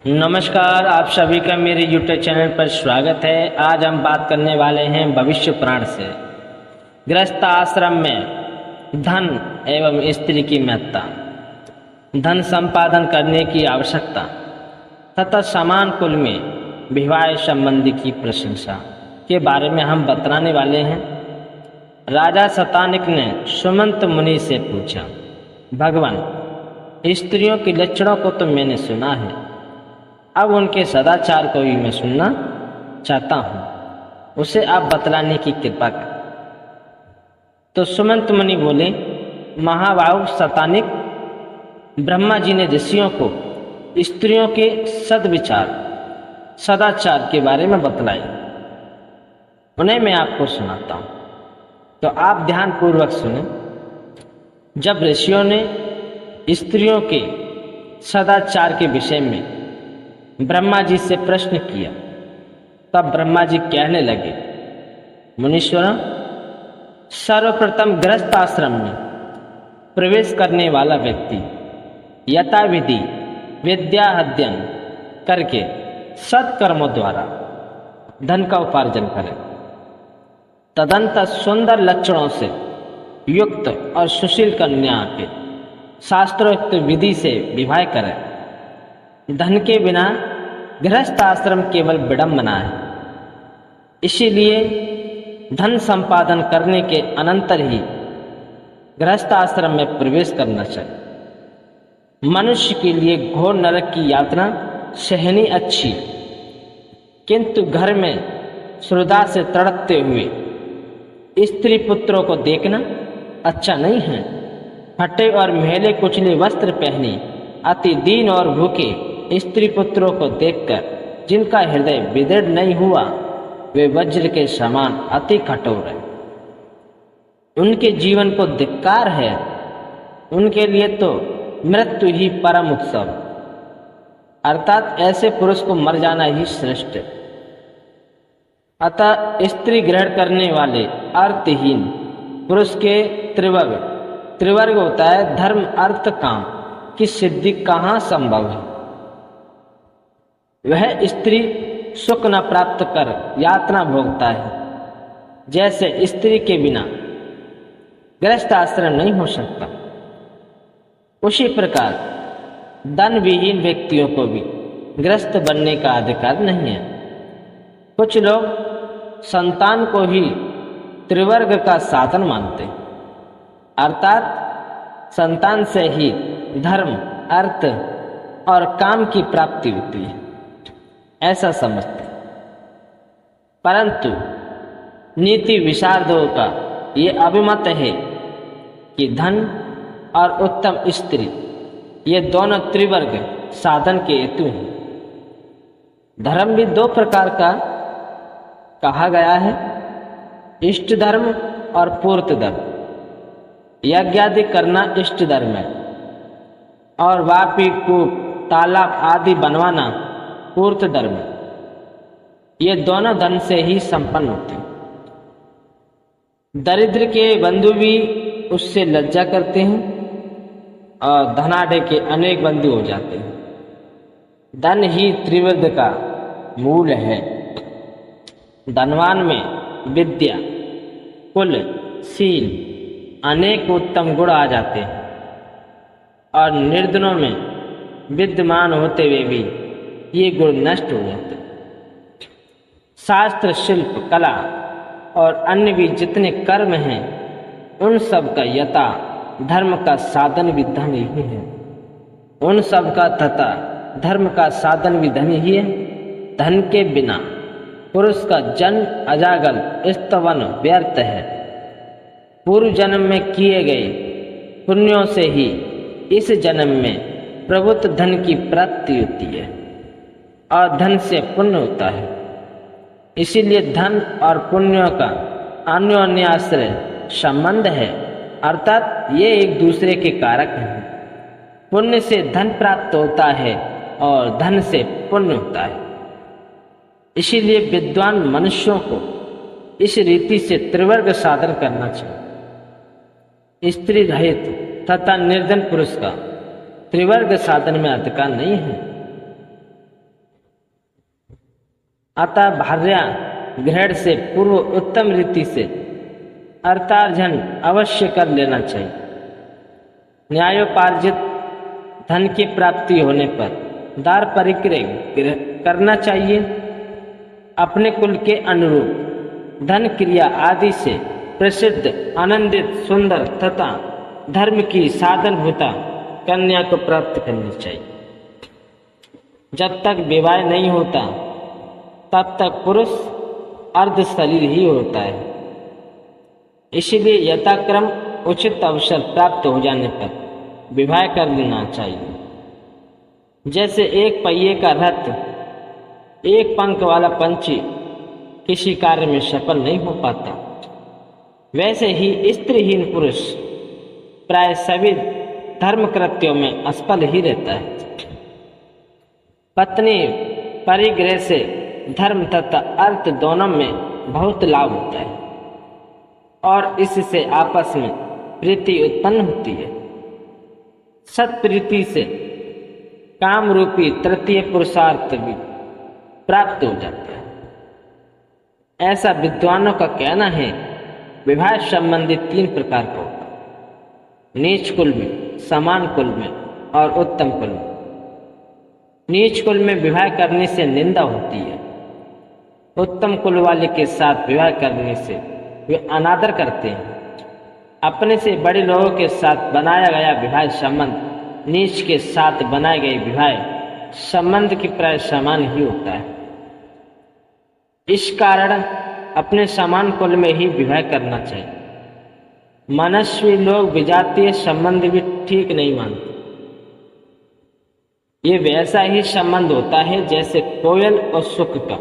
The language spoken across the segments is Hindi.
नमस्कार, आप सभी का मेरे YouTube चैनल पर स्वागत है। आज हम बात करने वाले हैं भविष्य पुराण से। गृहस्थ आश्रम में धन एवं स्त्री की महत्ता, धन संपादन करने की आवश्यकता तथा समान कुल में विवाह संबंधी की प्रशंसा के बारे में हम बतलाने वाले हैं। राजा शतानिक ने सुमंत मुनि से पूछा, भगवान, स्त्रियों के लक्षणों को तो मैंने सुना है, अब उनके सदाचार को भी मैं सुनना चाहता हूँ, उसे आप बतलाने की कृपा करें। तो सुमंत मुनि बोले, महाबाहु शतानिक, ब्रह्मा जी ने ऋषियों को स्त्रियों के सद्विचार सदाचार के बारे में बतलाए, उन्हें मैं आपको सुनाता हूँ, तो आप ध्यान पूर्वक सुने। जब ऋषियों ने स्त्रियों के सदाचार के विषय में ब्रह्मा जी से प्रश्न किया, तब ब्रह्मा जी कहने लगे, मुनीश्वर, सर्वप्रथम गृहस्थ आश्रम में प्रवेश करने वाला व्यक्ति यथाविधि विद्या अध्ययन करके सत्कर्मों द्वारा धन का उपार्जन करे, तदंतर सुंदर लक्षणों से युक्त और सुशील कन्या के शास्त्रोक्त विधि से विवाह करे। धन के बिना गृहस्थ आश्रम केवल विडंबना है, इसीलिए धन संपादन करने के अनंतर ही गृहस्थ आश्रम में प्रवेश करना चाहिए। मनुष्य के लिए घोर नरक की यातना सहनी अच्छी, किंतु घर में श्रद्धा से तड़पते हुए स्त्री पुत्रों को देखना अच्छा नहीं है। फटे और मैले कुचले वस्त्र पहने अति दीन और भूखे स्त्री पुत्रों को देखकर जिनका हृदय विदृढ़ नहीं हुआ, वे वज्र के समान अति कठोर है, उनके जीवन को धिक्कार है, उनके लिए तो मृत्यु ही परम उत्सव, अर्थात ऐसे पुरुष को मर जाना ही श्रेष्ठ है। अतः स्त्री ग्रहण करने वाले अर्थहीन पुरुष के त्रिवर्ग होता है, धर्म अर्थ काम की सिद्धि कहाँ संभव है। वह स्त्री सुख न प्राप्त कर यातना भोगता है, जैसे स्त्री के बिना गृहस्थ आश्रम नहीं हो सकता, उसी प्रकार धन विहीन व्यक्तियों को भी गृहस्थ बनने का अधिकार नहीं है। कुछ लोग संतान को ही त्रिवर्ग का साधन मानते हैं, अर्थात संतान से ही धर्म अर्थ और काम की प्राप्ति होती है, ऐसा समझते। परंतु नीति विशारदों का ये अभिमत है कि धन और उत्तम स्त्री ये दोनों त्रिवर्ग साधन के हेतु हैं। धर्म भी दो प्रकार का कहा गया है, इष्ट धर्म और पूर्त धर्म। यज्ञ आदि करना इष्ट धर्म है और वापी कूप तालाब आदि बनवाना पूर्त धर्म है। ये दोनों धन से ही संपन्न होते हैं। दरिद्र के बंधु भी उससे लज्जा करते हैं और धनाढ़ के अनेक बंधु हो जाते हैं। धन ही त्रिवर्ग का मूल है। धनवान में विद्या कुल शील अनेक उत्तम गुण आ जाते हैं और निर्धनों में विद्यमान होते हुए भी ये गुण नष्ट हो जाते हैं। शास्त्र शिल्प कला और अन्य भी जितने कर्म हैं, उन सब का यथा धर्म का साधन भी धन ही है। उन सब का तथा धर्म का साधन भी धन ही है। धन के बिना पुरुष का जन्म अजागल स्तवन व्यर्थ है। पूर्व जन्म में किए गए पुण्यों से ही इस जन्म में प्रभुत्व धन की प्राप्ति होती है और धन से पुण्य होता है। इसीलिए धन और पुण्यों का अन्योन्याश्रय संबंध है, अर्थात ये एक दूसरे के कारक हैं। पुण्य से धन प्राप्त होता है और धन से पुण्य होता है। इसीलिए विद्वान मनुष्यों को इस रीति से त्रिवर्ग साधन करना चाहिए। स्त्री रहित तथा निर्धन पुरुष का त्रिवर्ग साधन में अधिकार नहीं है। अतः भार्या ग्रहण से पूर्व उत्तम रीति से अर्थार्जन अवश्य कर लेना चाहिए। न्यायोपार्जित धन की प्राप्ति होने पर दार परिक्रय करना चाहिए। अपने कुल के अनुरूप धन क्रिया आदि से प्रसिद्ध, आनंदित, सुंदर तथा धर्म की साधन होता कन्या को प्राप्त करनी चाहिए। जब तक विवाह नहीं होता तब तक पुरुष अर्ध शरीर ही होता है। इसलिए यथाक्रम उचित अवसर प्राप्त हो जाने पर विवाह कर लेना चाहिए। जैसे एक पहिए का रथ, एक पंख वाला पंछी किसी कार्य में सफल नहीं हो पाता, वैसे ही स्त्रीहीन पुरुष प्राय सभी धर्म कृत्यों में असफल ही रहता है। पत्नी परिग्रह से धर्म तथा अर्थ दोनों में बहुत लाभ होता है और इससे आपस में प्रीति उत्पन्न होती है। सत्प्रीति से काम रूपी तृतीय पुरुषार्थ भी प्राप्त हो जाता है। ऐसा विद्वानों का कहना है। विवाह संबंधी 3 प्रकार का होता है, नीच कुल में, समान कुल में और उत्तम कुल में। नीच कुल में विवाह करने से निंदा होती है। उत्तम कुल वाले के साथ विवाह करने से वे अनादर करते हैं। अपने से बड़े लोगों के साथ बनाया गया विवाह संबंध नीच के साथ बनाए गए विवाह संबंध की प्राय समान ही होता है। इस कारण अपने समान कुल में ही विवाह करना चाहिए। मनस्वी लोग विजातीय संबंध भी ठीक नहीं मानते। ये वैसा ही संबंध होता है जैसे कोयल और शुक का,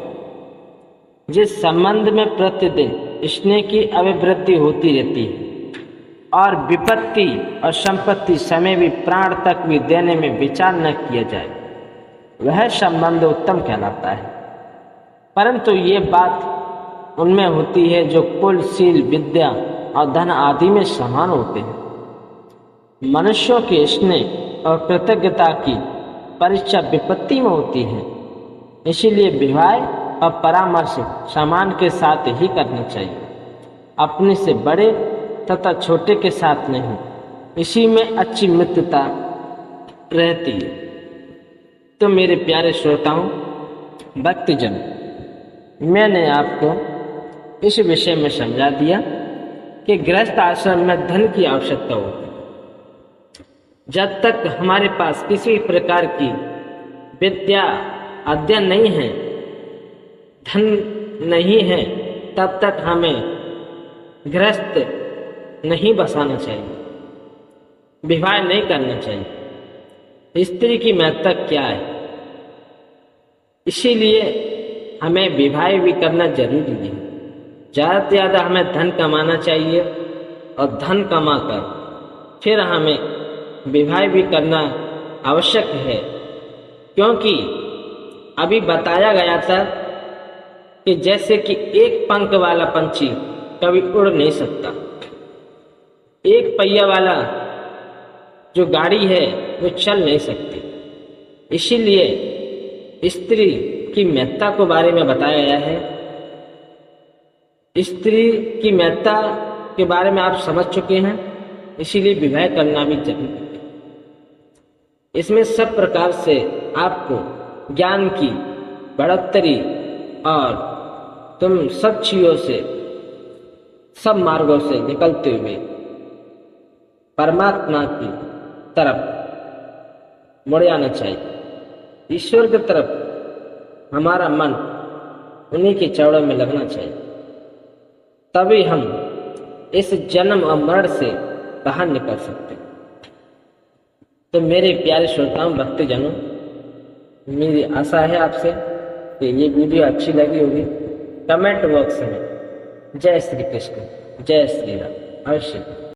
जिस संबंध में प्रतिदिन स्नेह की अभिवृद्धि होती रहती है और विपत्ति और संपत्ति समय भी प्राण तक भी देने में विचार न किया जाए, वह संबंध उत्तम कहलाता है। परंतु ये बात उनमें होती है जो कुल, शील, विद्या और धन आदि में समान होते हैं। मनुष्यों के स्नेह और कृतज्ञता की परीक्षा विपत्ति में होती है। इसीलिए विवाह और परामर्श समान के साथ ही करना चाहिए, अपने से बड़े तथा छोटे के साथ नहीं। इसी में अच्छी मित्रता रहती है। तो मेरे प्यारे श्रोताओं, भक्तजन, मैंने आपको इस विषय में समझा दिया कि गृहस्थ आश्रम में धन की आवश्यकता होती है। जब तक हमारे पास किसी प्रकार की विद्या अध्ययन नहीं है, धन नहीं है, तब तक हमें गृहस्थ नहीं बसाना चाहिए, विवाह नहीं करना चाहिए। स्त्री की महत्ता क्या है, इसीलिए हमें विवाह भी करना जरूरी है। ज़्यादा से ज़्यादा हमें धन कमाना चाहिए और धन कमाकर फिर हमें विवाह भी करना आवश्यक है, क्योंकि अभी बताया गया था कि जैसे कि एक पंख वाला पंछी कभी उड़ नहीं सकता, एक पहिया वाला जो गाड़ी है वो चल नहीं सकती। इसीलिए स्त्री की महत्ता के बारे में बताया गया है। स्त्री की महत्ता के बारे में आप समझ चुके हैं, इसीलिए विवाह करना भी जरूरी है। इसमें सब प्रकार से आपको ज्ञान की बढ़ोतरी और तुम सब चीजों से, सब मार्गों से निकलते हुए परमात्मा की तरफ मुड़ जाना चाहिए। ईश्वर की तरफ हमारा मन उन्हीं के चरणों में लगना चाहिए, तभी हम इस जन्म और मरण से बाहर निकल सकते हैं। तो मेरे प्यारे श्रोताओं, भक्तजनों, मेरी आशा है आपसे कि ये वीडियो अच्छी लगी होगी। कमेंट बॉक्स में जय श्री कृष्ण, जय श्री राम अवश्य